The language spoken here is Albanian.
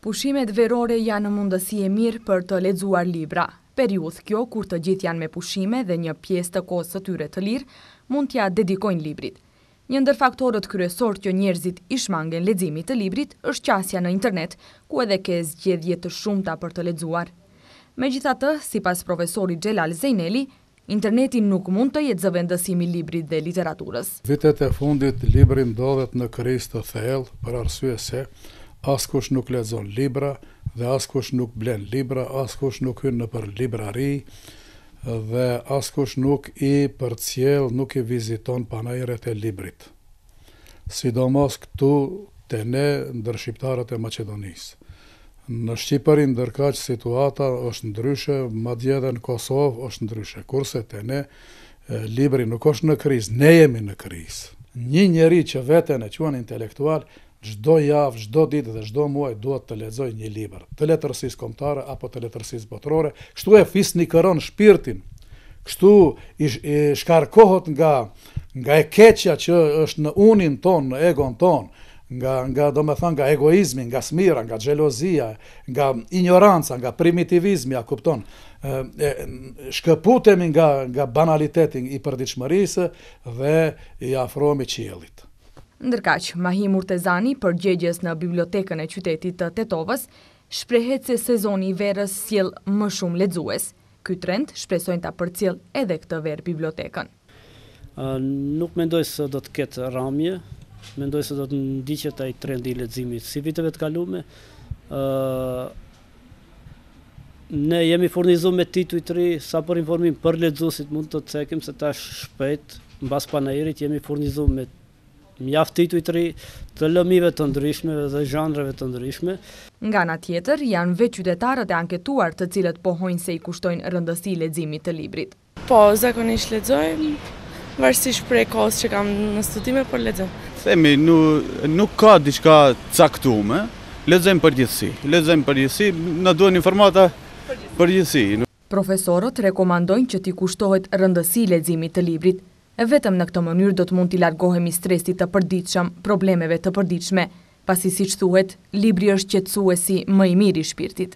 Pushimet verore janë mundësi e mirë për të lexuar libra. Periudhë kjo kur të gjithë janë me pushime dhe një pjesë të kohës së tyre të lirë mund t'ja dedikojnë librit. Një ndër faktorët kryesor që njerëzit i shmangen leximit të librit është qasja në internet, ku edhe ke zgjedhje të shumta për të lexuar. Megjithatë, sipas profesorit Xhelal Zejneli, interneti nuk mund të jetë zëvendësimi i librit dhe literaturës. Vitet e fundit libri ndodhet në krizë të thellë për arsye se askush nuk lexon libra dhe askush nuk blen libra, askush nuk hyn nëpër librari dhe askush nuk i përcjell, nuk i viziton panajret e librit. Sidomos këtu te ne ndër shqiptarët e Maqedonisë. Në Shqipëri ndërkaq situata është ndryshe, madje edhe në Kosovë është ndryshe. Kurse te ne libri nuk është në krizë, ne jemi në krizë. Një njeri që veten e quan intelektual, çdo javë, çdo ditë dhe çdo muaj duhet të lexoj një libër, të letërsisë kombëtare apo të letërsisë botërore, kështu e fisnikëron shpirtin. Kështu i shkarkohet nga e keqja që është në unin ton, në egon ton, nga egoizmi, nga smira, nga xhelozia, nga ignoranca, nga primitivizmi, a kupton. Shkëputemi nga banaliteti i përditshmërisë dhe i afrohemi qiellit. Ndërkaq, Mahi Murtezani, përgjegjës në bibliotekën e qytetit të Tetovës, shprehet se sezoni i verës sjell më shumë lexues. Ky trend shpresojnë ta përcjell edhe këtë verë bibliotekën. Nuk mendoj se do të ketë rramje, mendoj se do të ndiqet ai trendi i leximit si viteve të kaluara. Ne jemi furnizuar me tituj të ri, sa për informim për lexuesit mund të cekim se tash shpejt mbas panajirit jemi furnizuar me mjaft tituj të ri të lëmive të ndryshme dhe zhanreve të ndryshme. Nga ana tjetër, janë vetë qytetarët e anketuar të cilët pohojnë se i kushtojnë rëndësi leximit të librit. Po, zakonisht lexoj, varësisht prej kohës që kam në studime, por lexoj. Themi, nuk ka diçka caktuar, lexojmë përgjithësi, na duhen informata përgjithësi. Profesorët rekomandojnë që t'i kushtohet rëndësi leximit të librit. Vetëm në këtë mënyrë do të mund t'i largohemi stresit të përditshëm, problemeve të përditshme, pasi siç thuhet, libri është qetësuesi më i miri i shpirtit.